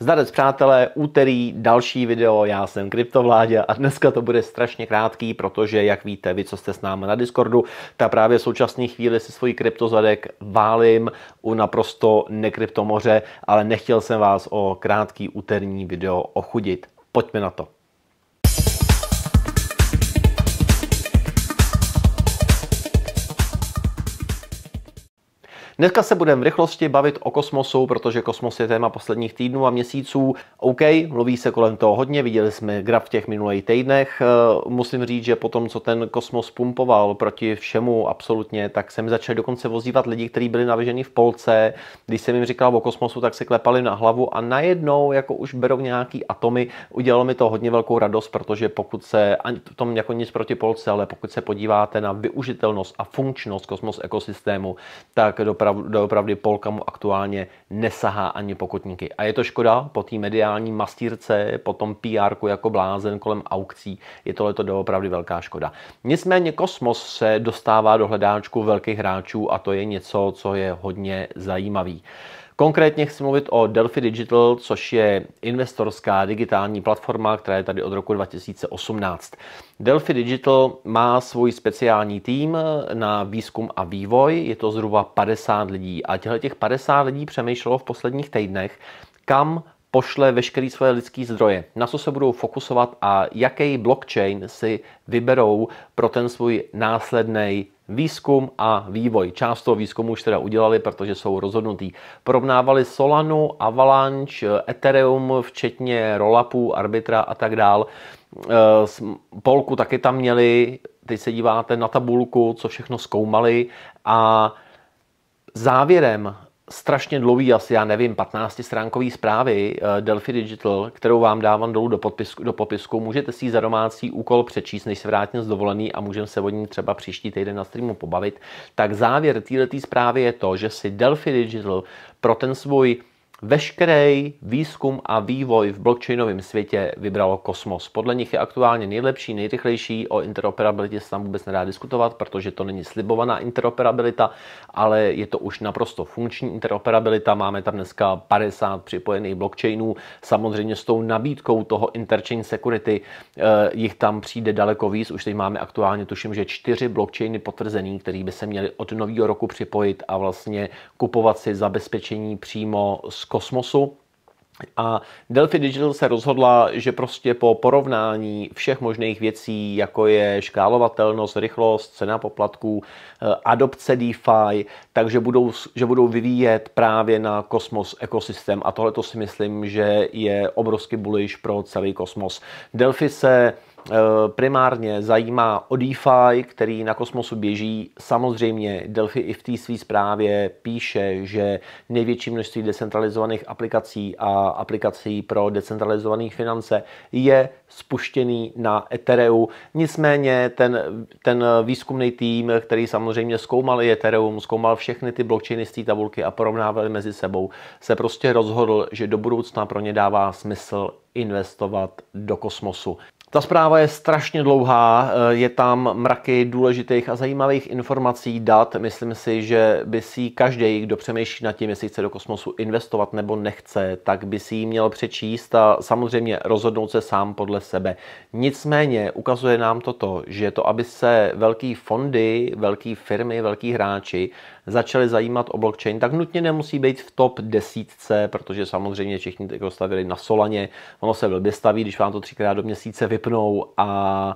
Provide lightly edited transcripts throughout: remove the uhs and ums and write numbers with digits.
Zdarec přátelé, úterý další video, já jsem Kryptovládě a dneska to bude strašně krátký, protože jak víte, vy co jste s námi na Discordu, tak právě v současné chvíli si svůj kryptozadek válím u naprosto nekryptomoře, ale nechtěl jsem vás o krátký úterní video ochudit. Pojďme na to. Dneska se budeme v rychlosti bavit o kosmosu, protože kosmos je téma posledních týdnů a měsíců. OK, mluví se kolem toho hodně, viděli jsme graf v těch minulých týdnech. Musím říct, že po tom, co ten kosmos pumpoval proti všemu absolutně, tak jsem začal dokonce vozívat lidi, kteří byli navěženi v polce. Když jsem jim říkal o kosmosu, tak se klepali na hlavu a najednou jako už berou nějaký atomy. Udělalo mi to hodně velkou radost, protože pokud se, ani v tom jako nic proti polce, ale pokud se podíváte na využitelnost a funkčnost kosmos ekosystému, tak doopravdy polka mu aktuálně nesahá ani pokutníky. A je to škoda po té mediální mastírce, po tom PR-ku jako blázen kolem aukcí, je tohleto doopravdy velká škoda. Nicméně kosmos se dostává do hledáčku velkých hráčů a to je něco, co je hodně zajímavý. Konkrétně chci mluvit o Delphi Digital, což je investorská digitální platforma, která je tady od roku 2018. Delphi Digital má svůj speciální tým na výzkum a vývoj, je to zhruba 50 lidí a těch 50 lidí přemýšlelo v posledních týdnech, kam pošle veškeré svoje lidské zdroje, na co se budou fokusovat a jaký blockchain si vyberou pro ten svůj následný výzkum a vývoj. Část toho výzkumu už teda udělali, protože jsou rozhodnutí. Porovnávali Solanu, Avalanche, Ethereum, včetně rollupů, Arbitra a tak dál. Polku taky tam měli, teď se díváte na tabulku, co všechno zkoumali a závěrem strašně dlouhý, asi já nevím, 15stránkový zprávy Delphi Digital, kterou vám dávám dolů do popisku. Můžete si ji za domácí úkol přečíst, než se vrátím z dovolený a můžeme se o ní třeba příští týden na streamu pobavit. Tak závěr této zprávy je to, že si Delphi Digital pro ten svůj veškerý výzkum a vývoj v blockchainovém světě vybralo kosmos. Podle nich je aktuálně nejlepší, nejrychlejší, o interoperabilitě se tam vůbec nedá diskutovat, protože to není slibovaná interoperabilita, ale je to už naprosto funkční interoperabilita. Máme tam dneska 50 připojených blockchainů. Samozřejmě s tou nabídkou toho interchain security jich tam přijde daleko víc. Už teď máme aktuálně, tuším, že 4 blockchainy potvrzený, které by se měly od nového roku připojit a vlastně kupovat si zabezpečení přímo z kosmosu. A Delphi Digital se rozhodla, že prostě po porovnání všech možných věcí, jako je škálovatelnost, rychlost, cena poplatků, adopce DeFi, takže budou vyvíjet právě na kosmos ekosystém. A tohle to si myslím, že je obrovský bullish pro celý kosmos. Delphi se primárně zajímá o DeFi, který na kosmosu běží. Samozřejmě Delphi i v té své zprávě píše, že největší množství decentralizovaných aplikací a aplikací pro decentralizované finance je spuštěný na Ethereum. Nicméně ten výzkumný tým, který samozřejmě zkoumal i Ethereum, zkoumal všechny ty blockchainy z té tabulky a porovnávali mezi sebou, se prostě rozhodl, že do budoucna pro ně dává smysl investovat do kosmosu. Ta zpráva je strašně dlouhá, je tam mraky důležitých a zajímavých informací, dat. Myslím si, že by si každý, kdo přemýšlí nad tím, jestli chce do kosmosu investovat nebo nechce, tak by si ji měl přečíst a samozřejmě rozhodnout se sám podle sebe. Nicméně ukazuje nám toto, že to, aby se velký fondy, velké firmy, velký hráči začali zajímat o blockchain, tak nutně nemusí být v top 10, protože samozřejmě všichni to stavili na Solaně, ono se blbě staví, když vám to 3krát do měsíce vypnou a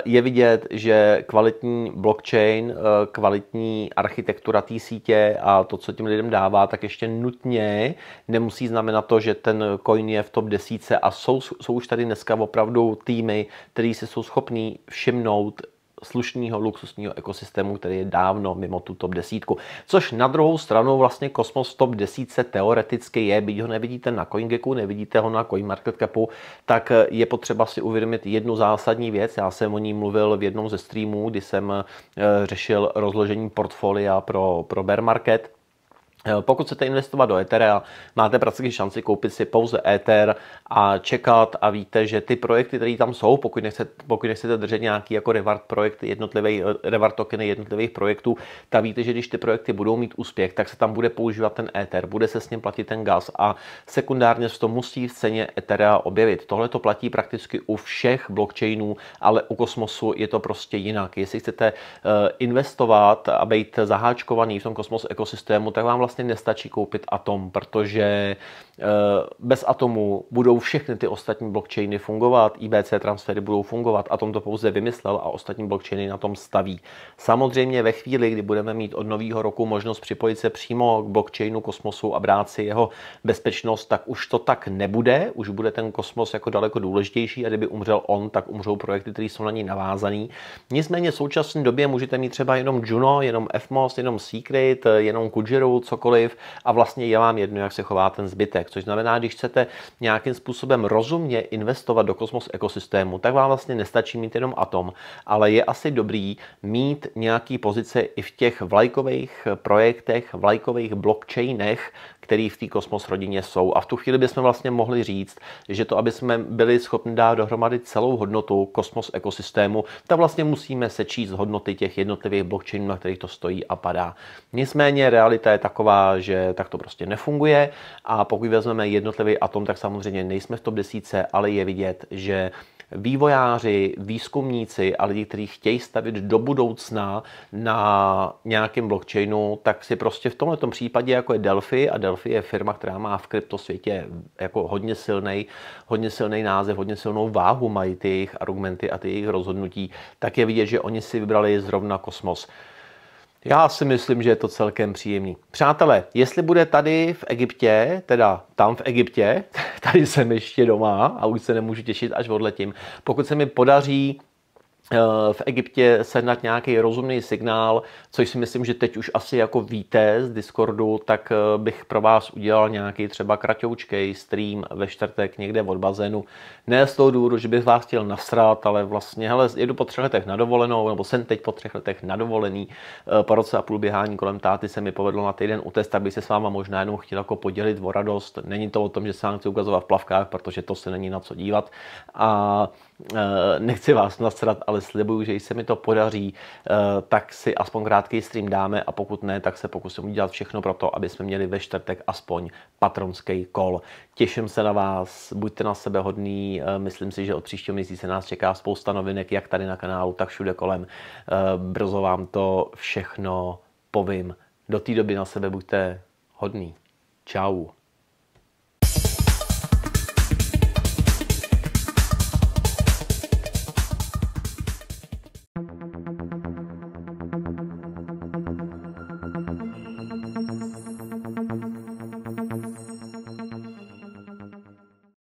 je vidět, že kvalitní blockchain, kvalitní architektura té sítě a to, co těm lidem dává, tak ještě nutně nemusí znamenat to, že ten coin je v top 10 a jsou už tady dneska opravdu týmy, který si jsou schopní všimnout slušného luxusního ekosystému, který je dávno mimo tu top 10. Což na druhou stranu vlastně kosmos top 10 teoreticky je, byť ho nevidíte na CoinGecku, nevidíte ho na CoinMarketCapu, tak je potřeba si uvědomit jednu zásadní věc. Já jsem o ní mluvil v jednom ze streamů, kdy jsem řešil rozložení portfolia pro bear market. Pokud chcete investovat do Etherea, máte prakticky šanci koupit si pouze Ether a čekat a víte, že ty projekty, které tam jsou, pokud nechcete držet nějaký jako reward projekt, reward tokeny jednotlivých projektů, tak víte, že když ty projekty budou mít úspěch, tak se tam bude používat ten Ether, bude se s ním platit ten gas a sekundárně se to musí v ceně Etherea objevit. Tohle to platí prakticky u všech blockchainů, ale u Kosmosu je to prostě jinak. Jestli chcete investovat a být zaháčkovaný v tom Kosmos ekosystému, tak vám vlastně nestačí koupit Atom, protože bez Atomu budou všechny ty ostatní blockchainy fungovat, IBC transfery budou fungovat, Atom to pouze vymyslel a ostatní blockchainy na tom staví. Samozřejmě ve chvíli, kdy budeme mít od nového roku možnost připojit se přímo k blockchainu Kosmosu a brát si jeho bezpečnost, tak už to tak nebude, už bude ten Kosmos jako daleko důležitější a kdyby umřel on, tak umřou projekty, které jsou na něj navázaný. Nicméně v současné době můžete mít třeba jenom Juno, jenom FMOS, jenom Secret, jenom Kujiru, cokoliv a vlastně je vám jedno, jak se chová ten zbytek. Což znamená, když chcete nějakým způsobem rozumně investovat do Kosmos ekosystému, tak vám vlastně nestačí mít jenom Atom, ale je asi dobrý mít nějaký pozice i v těch vlajkových projektech, vlajkových blockchainech, který v té Kosmos rodině jsou. A v tu chvíli bychom vlastně mohli říct, že to, aby jsme byli schopni dát dohromady celou hodnotu Kosmos ekosystému, tak vlastně musíme sečíst hodnoty těch jednotlivých blockchainů, na kterých to stojí a padá. Nicméně realita je taková, že tak to prostě nefunguje a pokud vezmeme jednotlivý Atom, tak samozřejmě nejsme v top 10, ale je vidět, že vývojáři, výzkumníci a lidi, kteří chtějí stavit do budoucna na nějakém blockchainu, tak si prostě v tomto případě, jako je Delphi, a Delphi je firma, která má v kryptosvětě jako hodně silný název, hodně silnou váhu, mají ty jejich argumenty a ty jejich rozhodnutí, tak je vidět, že oni si vybrali zrovna Kosmos. Já si myslím, že je to celkem příjemný. Přátelé, jestli bude tady v Egyptě, teda tam v Egyptě, tady jsem ještě doma a už se nemůžu těšit, až odletím. Pokud se mi podaří v Egyptě sehnat nějaký rozumný signál, což si myslím, že teď už asi jako víte z Discordu, tak bych pro vás udělal nějaký třeba kratoučkej stream ve čtvrtek někde od bazénu. Ne z toho důvodu, že bych vás chtěl nasrat, ale vlastně, hele, jedu po 3 letech na dovolenou, nebo jsem teď po 3 letech na dovolený. Po roce a půl běhání kolem táty se mi povedlo na týden utest, tak bych se s váma možná jenom chtěl jako podělit o radost. Není to o tom, že se vám chci ukazovat v plavkách, protože to se není na co dívat. A nechci vás nasrat, ale slibuju, že když se mi to podaří, tak si aspoň krátký stream dáme a pokud ne, tak se pokusím udělat všechno pro to, aby jsme měli ve čtvrtek aspoň patronský call. Těším se na vás, buďte na sebe hodný, myslím si, že od příštího měsíce nás čeká spousta novinek, jak tady na kanálu, tak všude kolem. Brzo vám to všechno povím. Do té doby na sebe buďte hodný. Čau.